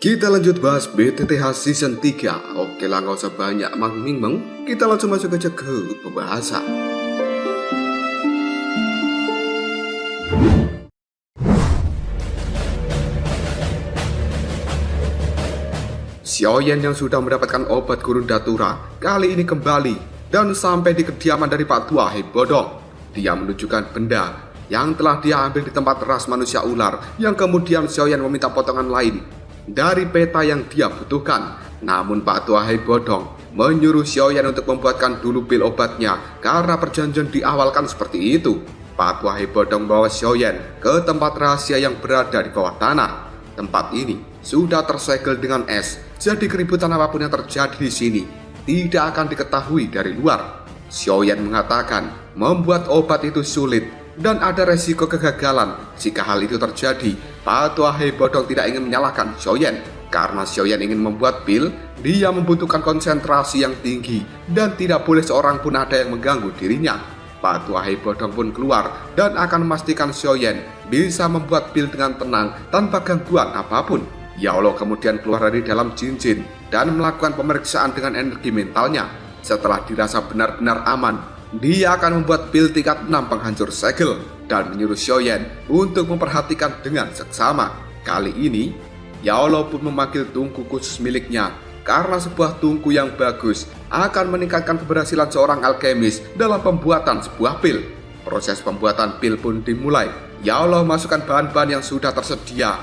Kita lanjut bahas BTTH Season 3. Oke lah, gak usah banyak meng. Kita langsung masuk aja ke pembahasan. Xiaoyan yang sudah mendapatkan obat gurun datura kali ini kembali dan sampai di kediaman dari Pak Tua Hebodong. Dia menunjukkan benda yang telah dia ambil di tempat ras manusia ular, yang kemudian Xiaoyan meminta potongan lain dari peta yang dia butuhkan. Namun Pak Tua Hebodong menyuruh Xiaoyan untuk membuatkan dulu pil obatnya karena perjanjian di awal kan seperti itu. Pak Tua Hebodong membawa Xiaoyan ke tempat rahasia yang berada di bawah tanah. Tempat ini sudah tersegel dengan es, jadi keributan apapun yang terjadi di sini tidak akan diketahui dari luar. Xiaoyan mengatakan membuat obat itu sulit dan ada resiko kegagalan. Jika hal itu terjadi, Pak Tua Hebodong tidak ingin menyalahkan Xiaoyan. Karena Xiaoyan ingin membuat pil, dia membutuhkan konsentrasi yang tinggi dan tidak boleh seorang pun ada yang mengganggu dirinya. Pak Tua Hebodong pun keluar dan akan memastikan Xiaoyan bisa membuat pil dengan tenang tanpa gangguan apapun. Yaolo kemudian keluar dari dalam Jinjin dan melakukan pemeriksaan dengan energi mentalnya. Setelah dirasa benar-benar aman, dia akan membuat pil tingkat 6 penghancur segel dan menyuruh Xiaoyan untuk memperhatikan dengan seksama. Kali ini, Yaolo pun memanggil tungku khusus miliknya karena sebuah tungku yang bagus akan meningkatkan keberhasilan seorang alkemis dalam pembuatan sebuah pil. Proses pembuatan pil pun dimulai. Yaolo masukkan bahan-bahan yang sudah tersedia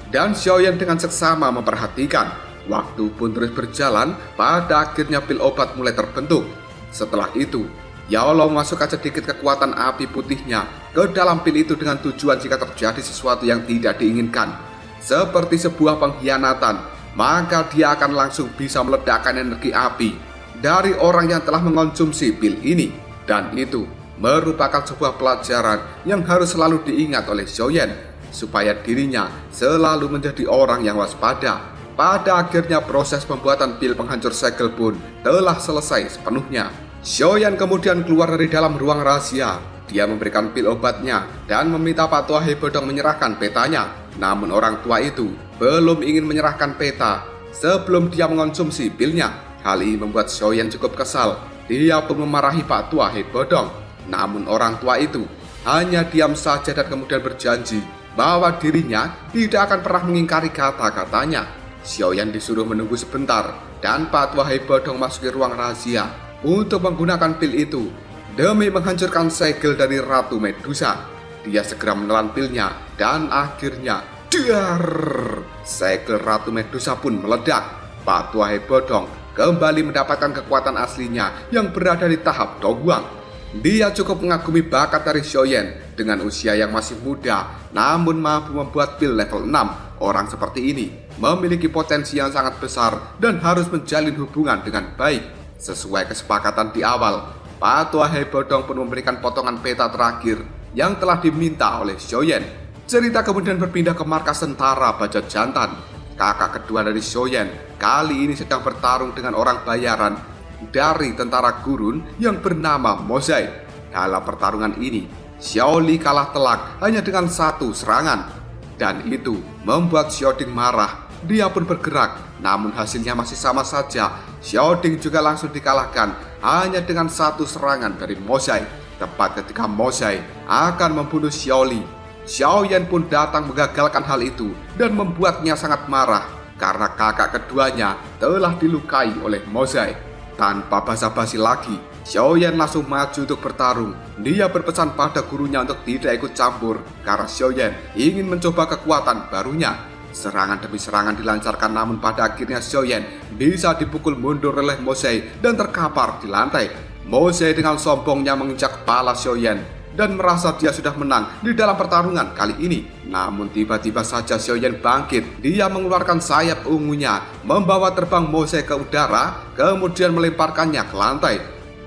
dan Xiaoyan dengan seksama memperhatikan. Waktu pun terus berjalan, pada akhirnya pil obat mulai terbentuk. Setelah itu, Yaolo memasukkan sedikit kekuatan api putihnya ke dalam pil itu dengan tujuan jika terjadi sesuatu yang tidak diinginkan, seperti sebuah pengkhianatan, maka dia akan langsung bisa meledakkan energi api dari orang yang telah mengonsumsi pil ini. Dan itu merupakan sebuah pelajaran yang harus selalu diingat oleh Xiaoyan, supaya dirinya selalu menjadi orang yang waspada. Pada akhirnya proses pembuatan pil penghancur segel pun telah selesai sepenuhnya. Xiaoyan kemudian keluar dari dalam ruang rahasia. Dia memberikan pil obatnya dan meminta Pak Tua Hebodong menyerahkan petanya. Namun orang tua itu belum ingin menyerahkan peta sebelum dia mengonsumsi pilnya. Hal ini membuat Xiaoyan cukup kesal. Dia pun memarahi Pak Tua Hebodong. Namun orang tua itu hanya diam saja dan kemudian berjanji bahwa dirinya tidak akan pernah mengingkari kata-katanya. Xiaoyan disuruh menunggu sebentar dan Pak Tua Hebodong masuki ruang rahasia untuk menggunakan pil itu demi menghancurkan segel dari Ratu Medusa. Dia segera menelan pilnya dan akhirnya segel Ratu Medusa pun meledak. Pak Tua Hebodong kembali mendapatkan kekuatan aslinya yang berada di tahap Dongguang. Dia cukup mengagumi bakat dari Xiaoyan. Dengan usia yang masih muda namun mampu membuat pil level 6. Orang seperti ini memiliki potensi yang sangat besar dan harus menjalin hubungan dengan baik. Sesuai kesepakatan di awal, Pak Tua Hebodong pun memberikan potongan peta terakhir yang telah diminta oleh Xiaoyan. Cerita kemudian berpindah ke markas tentara Bajak Jantan. Kakak kedua dari Xiaoyan kali ini sedang bertarung dengan orang bayaran dari tentara gurun yang bernama Mozai. Dalam pertarungan ini, Xiaoli kalah telak hanya dengan satu serangan. Dan itu membuat Xiaoding marah. Dia pun bergerak, namun hasilnya masih sama saja. Xiaoding juga langsung dikalahkan hanya dengan satu serangan dari Mozai. Tepat ketika Mozai akan membunuh Xiaoli, Xiaoyan pun datang menggagalkan hal itu dan membuatnya sangat marah karena kakak keduanya telah dilukai oleh Mozai. Tanpa basa-basi lagi, Xiaoyan langsung maju untuk bertarung. Dia berpesan pada gurunya untuk tidak ikut campur karena Xiaoyan ingin mencoba kekuatan barunya. Serangan demi serangan dilancarkan, namun pada akhirnya Xiaoyan bisa dipukul mundur oleh Mozai dan terkapar di lantai. Mozai dengan sombongnya menginjak kepala Xiaoyan dan merasa dia sudah menang di dalam pertarungan kali ini. Namun tiba-tiba saja Xiaoyan bangkit. Dia mengeluarkan sayap ungunya, membawa terbang Mozai ke udara, kemudian melemparkannya ke lantai.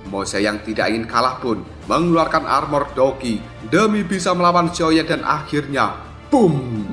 Mozai yang tidak ingin kalah pun mengeluarkan armor Doki demi bisa melawan Xiaoyan dan akhirnya boom!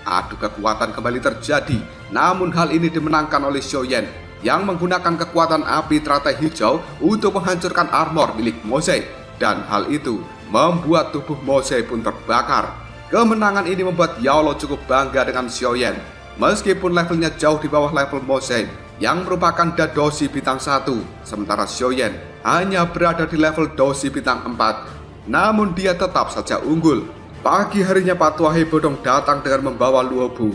Adu kekuatan kembali terjadi. Namun hal ini dimenangkan oleh Xiaoyan yang menggunakan kekuatan api teratai hijau untuk menghancurkan armor milik Mozai. Dan hal itu membuat tubuh Mozai pun terbakar. Kemenangan ini membuat Yaolo cukup bangga dengan Xiaoyan. meskipun levelnya jauh di bawah level Mo Zhen yang merupakan Dadoshi bintang 1, sementara Xiaoyan hanya berada di level Doshi bintang 4, namun dia tetap saja unggul. Pagi harinya Patua Hei Bodong datang dengan membawa Luobu.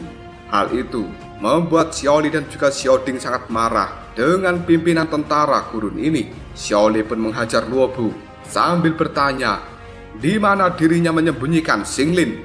Hal itu membuat Xiaoli dan juga Xiaoding sangat marah dengan pimpinan tentara gurun ini. Xiaoli pun menghajar Luobu sambil bertanya di mana dirinya menyembunyikan Xinglin.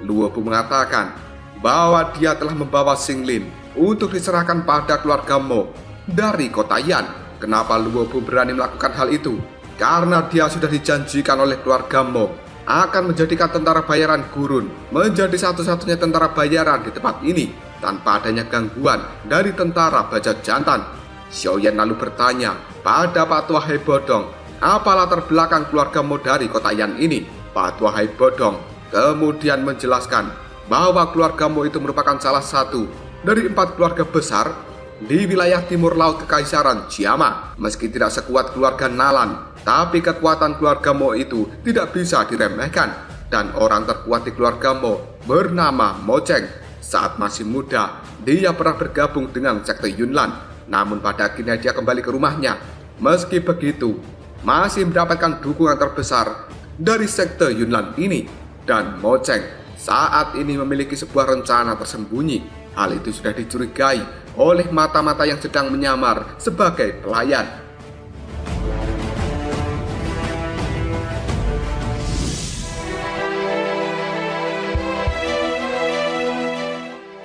Luobu mengatakan bahwa dia telah membawa Xinglin untuk diserahkan pada keluarga Mo dari kota Yan. Kenapa Luobu berani melakukan hal itu? Karena dia sudah dijanjikan oleh keluarga Mo akan menjadikan tentara bayaran gurun menjadi satu-satunya tentara bayaran di tempat ini tanpa adanya gangguan dari tentara bajak jantan. Xiaoyan lalu bertanya pada Patua Hei Bodong apa latar belakang keluarga Mo dari kota Yan ini. Patua Hei Bodong kemudian menjelaskan bahwa keluarga Mo itu merupakan salah satu dari 4 keluarga besar di wilayah timur laut Kekaisaran Jiama. Meski tidak sekuat keluarga Nalan, tapi kekuatan keluarga Mo itu tidak bisa diremehkan. Dan orang terkuat di keluarga Mo bernama Mo Cheng. Saat masih muda, dia pernah bergabung dengan sekte Yunlan. Namun pada akhirnya dia kembali ke rumahnya. Meski begitu, masih mendapatkan dukungan terbesar dari sekte Yunlan ini. Dan Mo Cheng saat ini memiliki sebuah rencana tersembunyi. Hal itu sudah dicurigai oleh mata-mata yang sedang menyamar sebagai pelayan.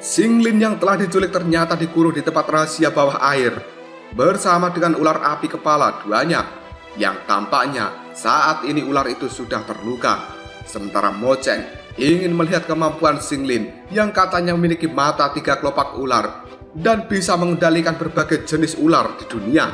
Xinglin yang telah diculik ternyata dikurung di tempat rahasia bawah air bersama dengan ular api kepala duanya, yang tampaknya saat ini ular itu sudah terluka. Sementara Mo Cheng ingin melihat kemampuan Xinglin yang katanya memiliki mata 3 kelopak ular dan bisa mengendalikan berbagai jenis ular di dunia.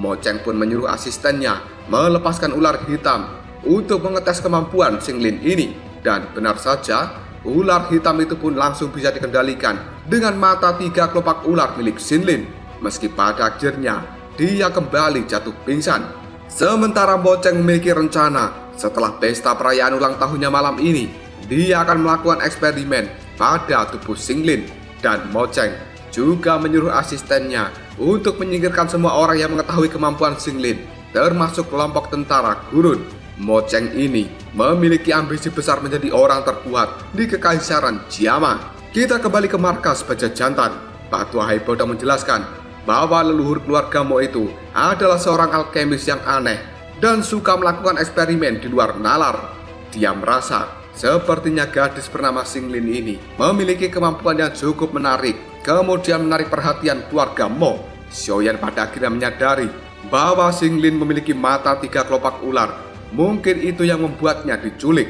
Mo Cheng pun menyuruh asistennya melepaskan ular hitam untuk mengetes kemampuan Xinglin ini. Dan benar saja, ular hitam itu pun langsung bisa dikendalikan dengan mata 3 kelopak ular milik Xinglin. Meski pada akhirnya dia kembali jatuh pingsan. Sementara Mo Cheng memiliki rencana setelah pesta perayaan ulang tahunnya malam ini, dia akan melakukan eksperimen pada tubuh Xinglin. Dan Mo Cheng juga menyuruh asistennya untuk menyingkirkan semua orang yang mengetahui kemampuan Xinglin, termasuk kelompok tentara gurun. Mo Cheng ini memiliki ambisi besar menjadi orang terkuat di Kekaisaran Jiama. Kita kembali ke markas bajak jantan. Patua Hei Bodong menjelaskan bahwa leluhur keluarga Mo itu adalah seorang alkemis yang aneh dan suka melakukan eksperimen di luar nalar. Dia merasa sepertinya gadis bernama Xinglin ini memiliki kemampuan yang cukup menarik, kemudian menarik perhatian keluarga Mo. Xiaoyan pada akhirnya menyadari bahwa Xinglin memiliki mata 3 kelopak ular. Mungkin itu yang membuatnya diculik.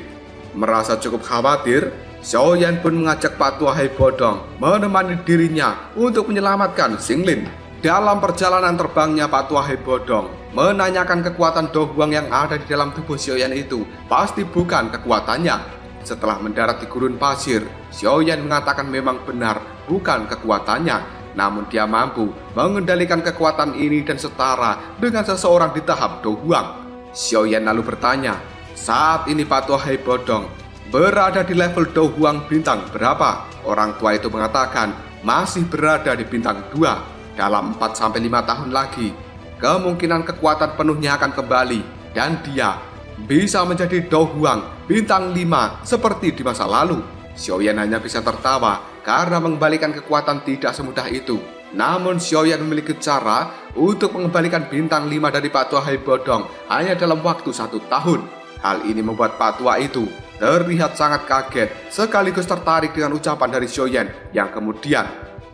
Merasa cukup khawatir, Xiaoyan pun mengajak Patua Hei Bodong menemani dirinya untuk menyelamatkan Xinglin. Dalam perjalanan terbangnya, Patua Hei Bodong menanyakan kekuatan Do Huang yang ada di dalam tubuh Xiaoyan itu pasti bukan kekuatannya. Setelah mendarat di gurun pasir, Xiaoyan mengatakan memang benar bukan kekuatannya, namun dia mampu mengendalikan kekuatan ini dan setara dengan seseorang di tahap Do Huang. Xiaoyan lalu bertanya, saat ini Patua Hei Bodong berada di level Do Huang bintang berapa? Orang tua itu mengatakan masih berada di bintang 2. Dalam 4-5 tahun lagi, kemungkinan kekuatan penuhnya akan kembali dan dia bisa menjadi Do Huang bintang 5 seperti di masa lalu. Xiaoyan hanya bisa tertawa karena mengembalikan kekuatan tidak semudah itu. Namun Xiaoyan memiliki cara untuk mengembalikan bintang 5 dari Patua Hei Bodong hanya dalam waktu 1 tahun. Hal ini membuat Patua itu terlihat sangat kaget sekaligus tertarik dengan ucapan dari Xiaoyan yang kemudian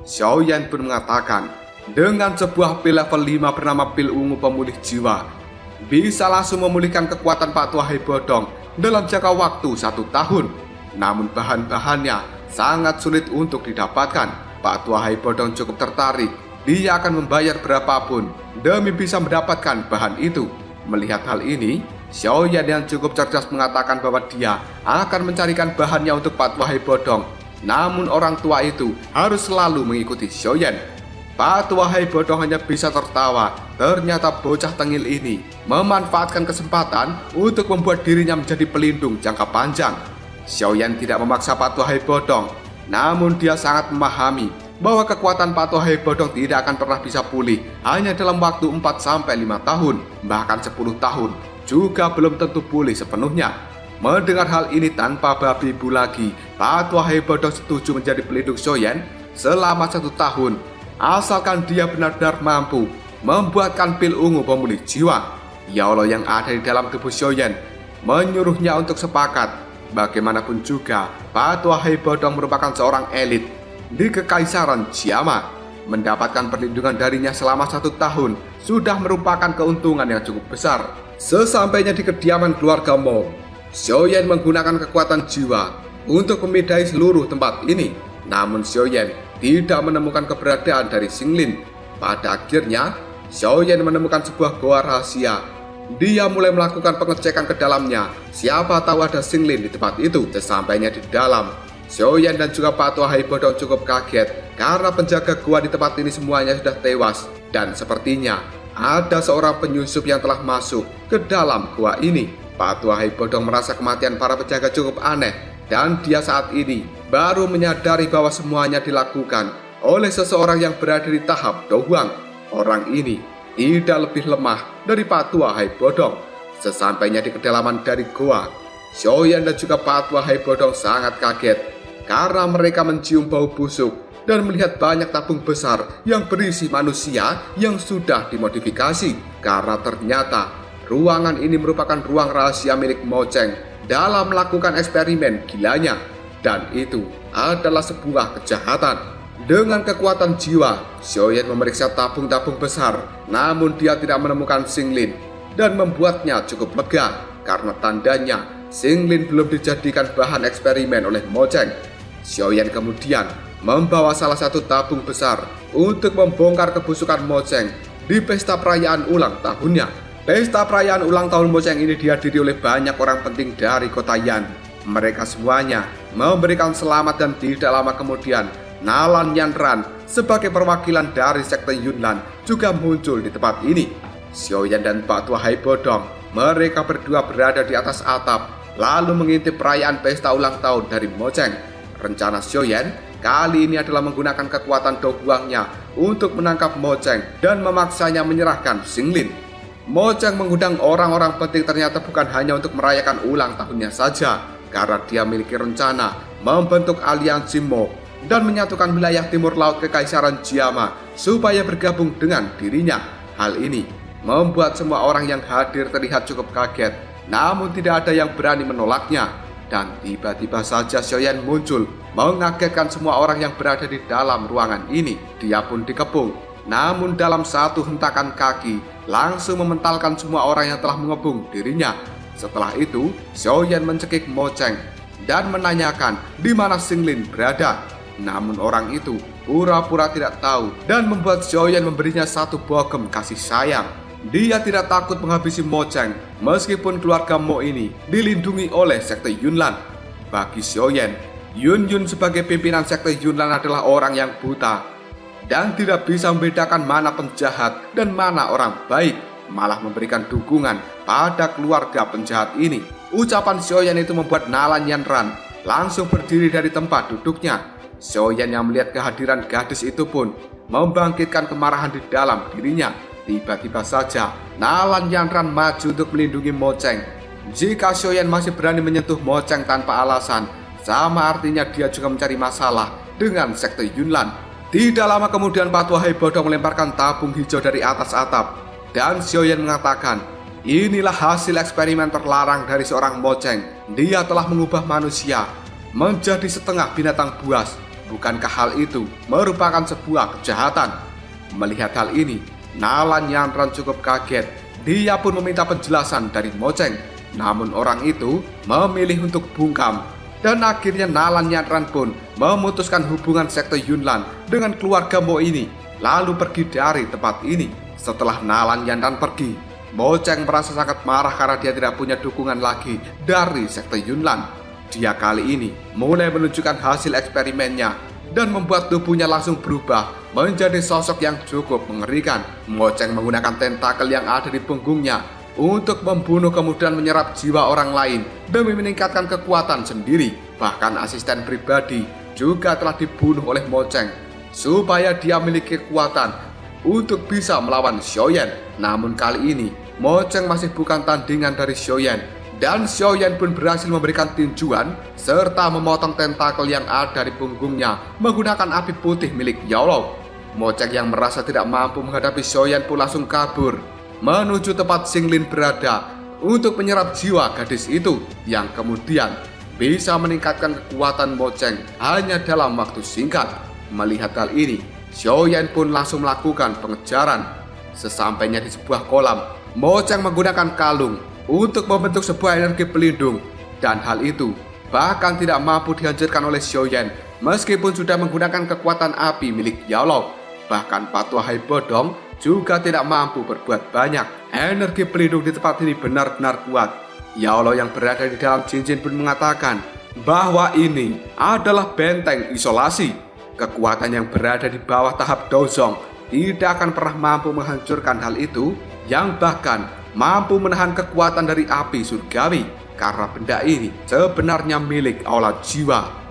Xiaoyan pun mengatakan dengan sebuah pil level 5 bernama pil ungu pemulih jiwa bisa langsung memulihkan kekuatan Patua Hei Bodong dalam jangka waktu 1 tahun. Namun bahan-bahannya sangat sulit untuk didapatkan. Patua Hei Bodong cukup tertarik. Dia akan membayar berapapun demi bisa mendapatkan bahan itu. Melihat hal ini, Xiaoyan yang cukup cerdas mengatakan bahwa dia akan mencarikan bahannya untuk Patua Hei Bodong. Namun orang tua itu harus selalu mengikuti Xiaoyan. Patua Hei Bodong hanya bisa tertawa. Ternyata bocah tengil ini memanfaatkan kesempatan untuk membuat dirinya menjadi pelindung jangka panjang. Xiaoyan tidak memaksa Patua Hei Bodong, namun dia sangat memahami bahwa kekuatan Pak Tua Hei Bodong tidak akan pernah bisa pulih hanya dalam waktu 4-5 tahun, bahkan 10 tahun, juga belum tentu pulih sepenuhnya. Mendengar hal ini tanpa babi bu lagi, Pak Tua Hei Bodong setuju menjadi pelindung Xiaoyan selama 1 tahun, asalkan dia benar-benar mampu membuatkan pil ungu pemulih jiwa. Ya Allah yang ada di dalam tubuh Xiaoyan menyuruhnya untuk sepakat. Bagaimanapun juga, Pak Tua Hei Bodong merupakan seorang elit di Kekaisaran Jiama. Mendapatkan perlindungan darinya selama 1 tahun sudah merupakan keuntungan yang cukup besar. Sesampainya di kediaman keluarga Mo, Xiaoyan menggunakan kekuatan jiwa untuk memindai seluruh tempat ini. Namun Xiaoyan tidak menemukan keberadaan dari Xinglin. Pada akhirnya, Xiaoyan menemukan sebuah goa rahasia. Dia mulai melakukan pengecekan ke dalamnya. Siapa tahu ada Xinglin di tempat itu. Sesampainya di dalam, Xiaoyan dan juga Pak Tua Hei Bodong cukup kaget karena penjaga gua di tempat ini semuanya sudah tewas. Dan sepertinya ada seorang penyusup yang telah masuk ke dalam gua ini. Pak Tua Hei Bodong merasa kematian para penjaga cukup aneh, dan dia saat ini baru menyadari bahwa semuanya dilakukan oleh seseorang yang berada di tahap Dohuang. Orang ini tidak lebih lemah dari Pak Tua Hei Bodong. Sesampainya di kedalaman dari goa, Xiaoyan dan juga Pak Tua Hei Bodong sangat kaget karena mereka mencium bau busuk dan melihat banyak tabung besar yang berisi manusia yang sudah dimodifikasi. Karena ternyata ruangan ini merupakan ruang rahasia milik Mo Cheng dalam melakukan eksperimen gilanya, dan itu adalah sebuah kejahatan. Dengan kekuatan jiwa, Xiaoyan memeriksa tabung-tabung besar, namun dia tidak menemukan Xinglin dan membuatnya cukup lega karena tandanya Xinglin belum dijadikan bahan eksperimen oleh Mo Cheng. Xiaoyan kemudian membawa salah satu tabung besar untuk membongkar kebusukan Mo Cheng di pesta perayaan ulang tahunnya. Pesta perayaan ulang tahun Mo Cheng ini dihadiri oleh banyak orang penting dari kota Yan. Mereka semuanya memberikan selamat, dan tidak lama kemudian Nalan Yanran sebagai perwakilan dari sekte Yunnan juga muncul di tempat ini. Xiaoyan dan Pak Tua Hei Bodong, mereka berdua berada di atas atap lalu mengintip perayaan pesta ulang tahun dari Mo Cheng. Rencana Xiaoyan kali ini adalah menggunakan kekuatan Dohuangnya untuk menangkap Mo Cheng dan memaksanya menyerahkan Xinglin. Mo Cheng mengundang orang-orang penting ternyata bukan hanya untuk merayakan ulang tahunnya saja, karena dia memiliki rencana membentuk aliansi Mo dan menyatukan wilayah timur laut Kekaisaran Jiama supaya bergabung dengan dirinya. Hal ini membuat semua orang yang hadir terlihat cukup kaget, namun tidak ada yang berani menolaknya. Dan tiba-tiba saja Xiaoyan muncul, mengagetkan semua orang yang berada di dalam ruangan ini. Dia pun dikepung, namun dalam satu hentakan kaki langsung mementalkan semua orang yang telah mengepung dirinya. Setelah itu, Xiaoyan mencekik Mo Cheng dan menanyakan di mana Xinglin berada. Namun orang itu pura-pura tidak tahu dan membuat Xiaoyan memberinya satu bogem kasih sayang. Dia tidak takut menghabisi Mo Cheng meskipun keluarga Mo ini dilindungi oleh sekte Yunnan. Bagi Xiaoyan, Yun Yun sebagai pimpinan sekte Yunnan adalah orang yang buta dan tidak bisa membedakan mana penjahat dan mana orang baik, malah memberikan dukungan pada keluarga penjahat ini. Ucapan Xiaoyan itu membuat Nalan Yanran langsung berdiri dari tempat duduknya. Xiaoyan yang melihat kehadiran gadis itu pun membangkitkan kemarahan di dalam dirinya. Tiba-tiba saja Nalan Yanran maju untuk melindungi Mo Cheng. Jika Xiaoyan masih berani menyentuh Mo Cheng tanpa alasan, sama artinya dia juga mencari masalah dengan sekte Yunnan. Tidak lama kemudian Pak Tua Hei Bodong melemparkan tabung hijau dari atas atap, dan Xiaoyan mengatakan, inilah hasil eksperimen terlarang dari seorang Mo Cheng. Dia telah mengubah manusia menjadi setengah binatang buas. Bukankah hal itu merupakan sebuah kejahatan? Melihat hal ini, Nalan Yanran cukup kaget. Dia pun meminta penjelasan dari Mo Cheng. Namun orang itu memilih untuk bungkam. Dan akhirnya Nalan Yanran pun memutuskan hubungan sekte Yunnan dengan keluarga Mo ini, lalu pergi dari tempat ini. Setelah Nalan Yanran pergi, Mo Cheng merasa sangat marah karena dia tidak punya dukungan lagi dari sekte Yunnan. Dia kali ini mulai menunjukkan hasil eksperimennya dan membuat tubuhnya langsung berubah menjadi sosok yang cukup mengerikan. Mo Cheng menggunakan tentakel yang ada di punggungnya untuk membunuh kemudian menyerap jiwa orang lain demi meningkatkan kekuatan sendiri. Bahkan asisten pribadi juga telah dibunuh oleh Mo Cheng. supaya dia memiliki kekuatan untuk bisa melawan Xiaoyan. Namun kali ini Moceng masih bukan tandingan dari Xiaoyan, dan Xiaoyan pun berhasil memberikan tinjuan serta memotong tentakel yang ada di punggungnya menggunakan api putih milik Yaolou. Moceng yang merasa tidak mampu menghadapi Xiaoyan pun langsung kabur menuju tempat Xinglin berada untuk menyerap jiwa gadis itu yang kemudian bisa meningkatkan kekuatan Moceng hanya dalam waktu singkat. Melihat hal ini, Xiaoyan pun langsung melakukan pengejaran. Sesampainya di sebuah kolam, Moceng menggunakan kalung untuk membentuk sebuah energi pelindung, dan hal itu bahkan tidak mampu dihancurkan oleh Xiaoyan meskipun sudah menggunakan kekuatan api milik Yaolou. Bahkan Patua Hai Bodong juga tidak mampu berbuat banyak. Energi pelindung di tempat ini benar-benar kuat. Yaolou yang berada di dalam cincin pun mengatakan bahwa ini adalah benteng isolasi. Kekuatan yang berada di bawah tahap Dozong tidak akan pernah mampu menghancurkan hal itu, yang bahkan mampu menahan kekuatan dari api surgawi, karena benda ini sebenarnya milik aula jiwa.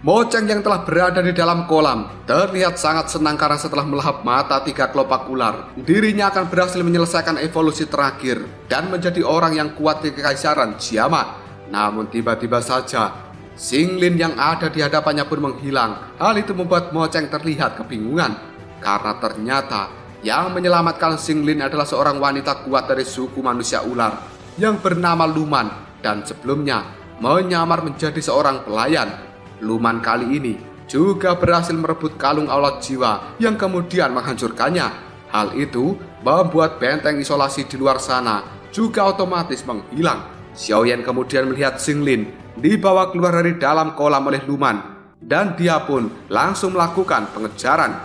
Moceng yang telah berada di dalam kolam terlihat sangat senang karena setelah melahap mata 3 kelopak ular, dirinya akan berhasil menyelesaikan evolusi terakhir dan menjadi orang yang kuat di Kekaisaran Jiamat. Namun tiba-tiba saja Xinglin yang ada di hadapannya pun menghilang. Hal itu membuat Moceng terlihat kebingungan, karena ternyata yang menyelamatkan Xinglin adalah seorang wanita kuat dari suku manusia ular yang bernama Luman, dan sebelumnya menyamar menjadi seorang pelayan. Luman kali ini juga berhasil merebut kalung aula jiwa yang kemudian menghancurkannya. Hal itu membuat benteng isolasi di luar sana juga otomatis menghilang. Xiaoyan kemudian melihat Xinglin dibawa keluar dari dalam kolam oleh Luman, dan dia pun langsung melakukan pengejaran.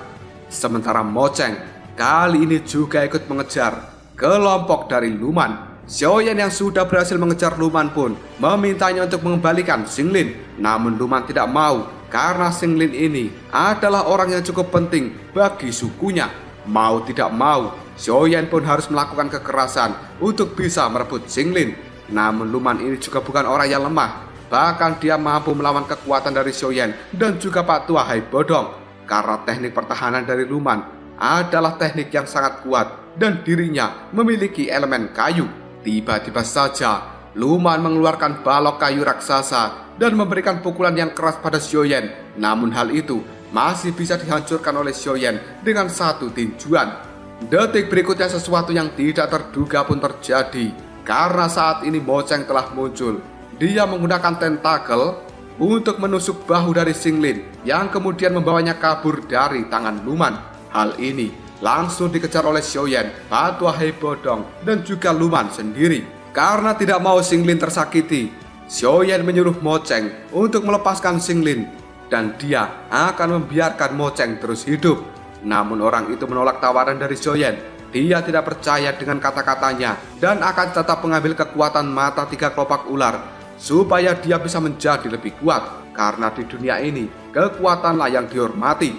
Sementara Moceng kali ini juga ikut mengejar kelompok dari Luman. Xiaoyan yang sudah berhasil mengejar Luman pun memintanya untuk mengembalikan Xinglin. Namun Luman tidak mau, karena Xinglin ini adalah orang yang cukup penting bagi sukunya. Mau tidak mau, Xiaoyan pun harus melakukan kekerasan untuk bisa merebut Xinglin. Namun Luman ini juga bukan orang yang lemah. Bahkan dia mampu melawan kekuatan dari Xiaoyan dan juga Patua Hai Bodong, karena teknik pertahanan dari Luman adalah teknik yang sangat kuat dan dirinya memiliki elemen kayu. Tiba-tiba saja Luman mengeluarkan balok kayu raksasa dan memberikan pukulan yang keras pada Xiaoyan. Namun hal itu masih bisa dihancurkan oleh Xiaoyan dengan satu tinjuan. Detik berikutnya sesuatu yang tidak terduga pun terjadi, karena saat ini Moceng telah muncul. Dia menggunakan tentakel untuk menusuk bahu dari Xinglin yang kemudian membawanya kabur dari tangan Luman. Hal ini langsung dikejar oleh Xiaoyan, Patua Hai Bodong, dan juga Luman sendiri. Karena tidak mau Xinglin tersakiti, Xiaoyan menyuruh Moceng untuk melepaskan Xinglin, dan dia akan membiarkan Moceng terus hidup. Namun orang itu menolak tawaran dari Xiaoyan. Dia tidak percaya dengan kata-katanya dan akan tetap mengambil kekuatan mata 3 kelopak ular supaya dia bisa menjadi lebih kuat, karena di dunia ini kekuatanlah yang dihormati.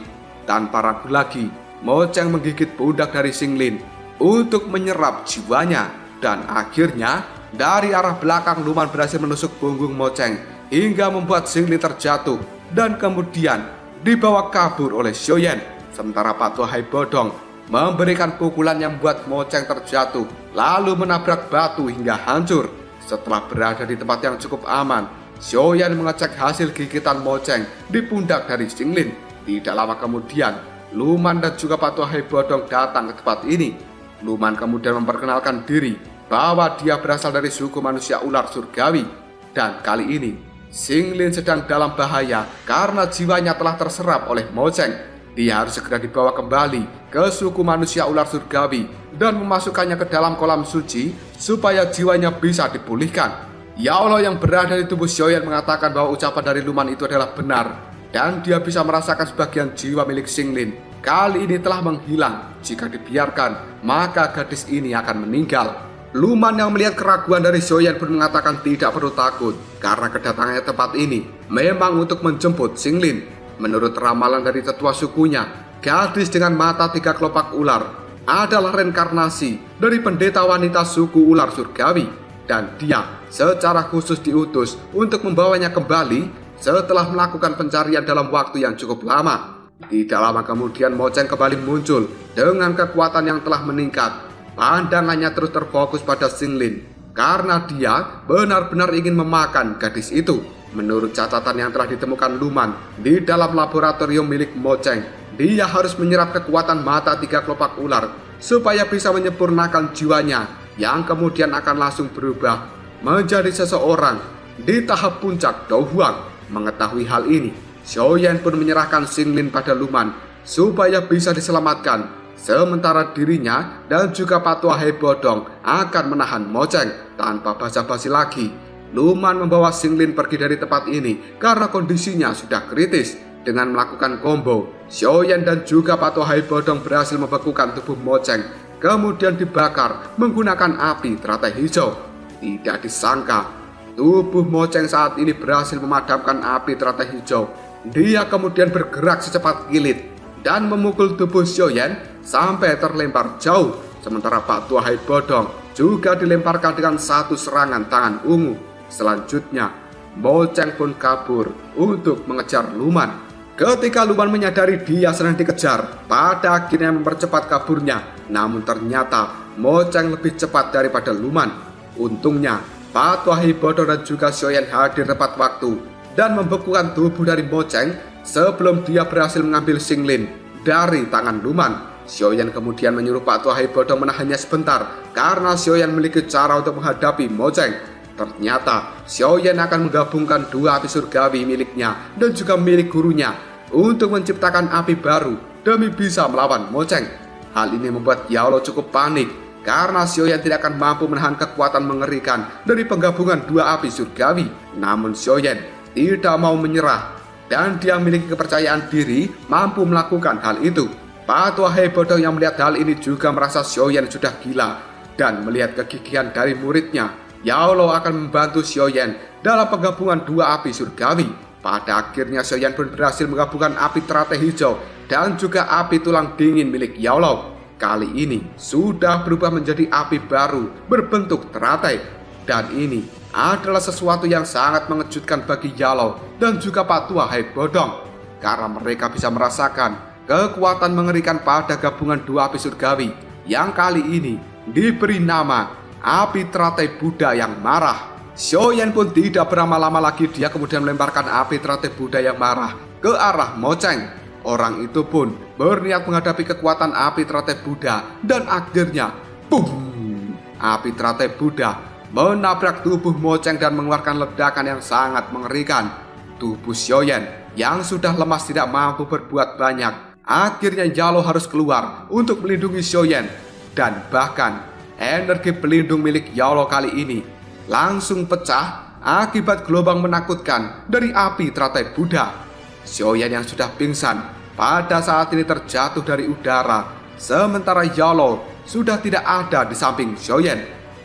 Tanpa ragu lagi, Moceng menggigit pundak dari Xinglin untuk menyerap jiwanya, dan akhirnya dari arah belakang Luman berhasil menusuk punggung Moceng hingga membuat Xinglin terjatuh dan kemudian dibawa kabur oleh Xiaoyan. Sementara Patua Hai Bodong memberikan pukulan yang membuat Moceng terjatuh lalu menabrak batu hingga hancur. Setelah berada di tempat yang cukup aman, Xiaoyan mengecek hasil gigitan Moceng di pundak dari Xinglin. Tidak lama kemudian Luman dan juga Patua Hai Bodong datang ke tempat ini. Luman kemudian memperkenalkan diri bahwa dia berasal dari suku manusia ular surgawi. Dan kali ini Xinglin sedang dalam bahaya karena jiwanya telah terserap oleh Moceng. Dia harus segera dibawa kembali ke suku manusia ular surgawi dan memasukkannya ke dalam kolam suci supaya jiwanya bisa dipulihkan. Yaolou yang berada di tubuh Xiaoyan mengatakan bahwa ucapan dari Luman itu adalah benar, dan dia bisa merasakan sebagian jiwa milik Xinglin kali ini telah menghilang. Jika dibiarkan, maka gadis ini akan meninggal. Luman yang melihat keraguan dari Xiaoyan pun mengatakan tidak perlu takut, karena kedatangannya tempat ini memang untuk menjemput Xinglin. Menurut ramalan dari tetua sukunya, gadis dengan mata 3 kelopak ular adalah reinkarnasi dari pendeta wanita suku ular surgawi, dan dia secara khusus diutus untuk membawanya kembali setelah melakukan pencarian dalam waktu yang cukup lama. Tidak lama kemudian Mojang kembali muncul dengan kekuatan yang telah meningkat. Pandangannya terus terfokus pada Xinglin karena dia benar-benar ingin memakan gadis itu. Menurut catatan yang telah ditemukan Luman di dalam laboratorium milik Mojang, dia harus menyerap kekuatan mata 3 kelopak ular supaya bisa menyempurnakan jiwanya yang kemudian akan langsung berubah menjadi seseorang di tahap puncak Dou Huang. Mengetahui hal ini, Xiaoyan pun menyerahkan Xinglin pada Luman supaya bisa diselamatkan, sementara dirinya dan juga Patua Hei Bodong akan menahan Mojang. Tanpa basa-basi lagi, Luman membawa Xinglin pergi dari tempat ini karena kondisinya sudah kritis. Dengan melakukan combo, Xiaoyan dan juga Patua Hei Bodong berhasil membekukan tubuh Mojang, kemudian dibakar menggunakan api teratai hijau. Tidak disangka, tubuh Mojang saat ini berhasil memadamkan api teratai hijau. Dia kemudian bergerak secepat kilat dan memukul tubuh Xiaoyan sampai terlempar jauh, sementara Patua Hei Bodong juga dilemparkan dengan satu serangan tangan ungu. Selanjutnya, Mojang pun kabur untuk mengejar Luman. Ketika Luman menyadari dia sedang dikejar, pada akhirnya mempercepat kaburnya. Namun ternyata Mojang lebih cepat daripada Luman. Untungnya, Patua Hei Bodong dan juga Xiaoyan hadir tepat waktu dan membekukan tubuh dari Mojang sebelum dia berhasil mengambil Xinglin dari tangan Luman. Xiaoyan kemudian menyuruh Patua Hei Bodong menahannya sebentar karena Xiaoyan memiliki cara untuk menghadapi Mojang. Ternyata Xiaoyan akan menggabungkan 2 api surgawi miliknya dan juga milik gurunya untuk menciptakan api baru demi bisa melawan Mojang. Hal ini membuat Yao Lo cukup panik karena Xiaoyan tidak akan mampu menahan kekuatan mengerikan dari penggabungan 2 api surgawi. Namun Xiaoyan tidak mau menyerah dan dia memiliki kepercayaan diri mampu melakukan hal itu. Patua Hei Bodong yang melihat hal ini juga merasa Xiaoyan sudah gila, dan melihat kegigihan dari muridnya, Yao Lo akan membantu Xiaoyan dalam penggabungan 2 api surgawi. Pada akhirnya Xiaoyan pun berhasil menggabungkan api teratai hijau dan juga api tulang dingin milik Yao Lo. Kali ini sudah berubah menjadi api baru berbentuk teratai, dan ini adalah sesuatu yang sangat mengejutkan bagi Yao Lo dan juga Patua Hei Bodong, karena mereka bisa merasakan kekuatan mengerikan pada gabungan 2 api surgawi yang kali ini diberi nama api teratai Buddha yang marah. Xiaoyan pun tidak berlama-lama lagi, dia kemudian melemparkan api teratai Buddha yang marah ke arah Mojang. Orang itu pun berniat menghadapi kekuatan api teratai Buddha dan akhirnya, boom! Api teratai Buddha menabrak tubuh Mojang dan mengeluarkan ledakan yang sangat mengerikan. Tubuh Xiaoyan yang sudah lemas tidak mampu berbuat banyak. Akhirnya Yao Lo harus keluar untuk melindungi Xiaoyan, dan bahkan energi pelindung milik Yao Lo kali ini langsung pecah akibat gelombang menakutkan dari api teratai Buddha. Xiaoyan yang sudah pingsan pada saat ini terjatuh dari udara, sementara Yao Lo sudah tidak ada di samping Xiaoyan.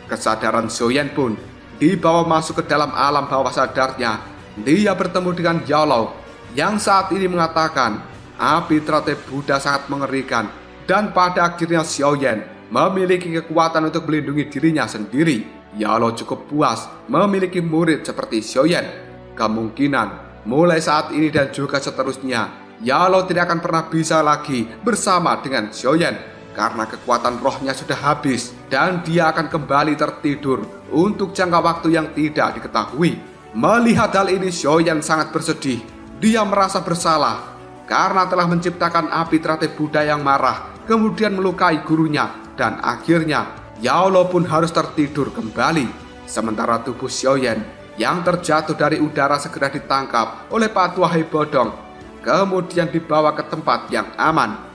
Kesadaran Xiaoyan pun dibawa masuk ke dalam alam bawah sadarnya. Dia bertemu dengan Yao Lo yang saat ini mengatakan api teratai Buddha sangat mengerikan, dan pada akhirnya Xiaoyan memiliki kekuatan untuk melindungi dirinya sendiri. Yao Lo cukup puas memiliki murid seperti Xiaoyan. Kemungkinan mulai saat ini dan juga seterusnya, Yao Lo tidak akan pernah bisa lagi bersama dengan Xiaoyan karena kekuatan rohnya sudah habis, dan dia akan kembali tertidur untuk jangka waktu yang tidak diketahui. Melihat hal ini, Xiaoyan sangat bersedih. Dia merasa bersalah karena telah menciptakan api teratai Buddha yang marah, kemudian melukai gurunya, dan akhirnya Yao Lo pun harus tertidur kembali. Sementara tubuh Xiaoyan yang terjatuh dari udara segera ditangkap oleh Patua Hei Bodong, kemudian dibawa ke tempat yang aman.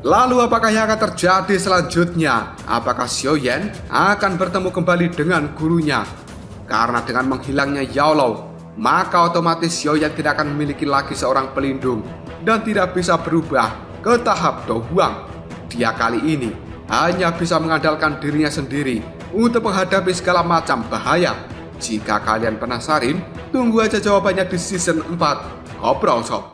Lalu apakah yang akan terjadi selanjutnya? Apakah Xiaoyan akan bertemu kembali dengan gurunya? Karena dengan menghilangnya Yao Lo, maka otomatis Xiaoyan tidak akan memiliki lagi seorang pelindung dan tidak bisa berubah ke tahap Dou Huang. Dia kali ini hanya bisa mengandalkan dirinya sendiri untuk menghadapi segala macam bahaya. Jika kalian penasaran, tunggu aja jawabannya di season 4 Ngobrol Sob.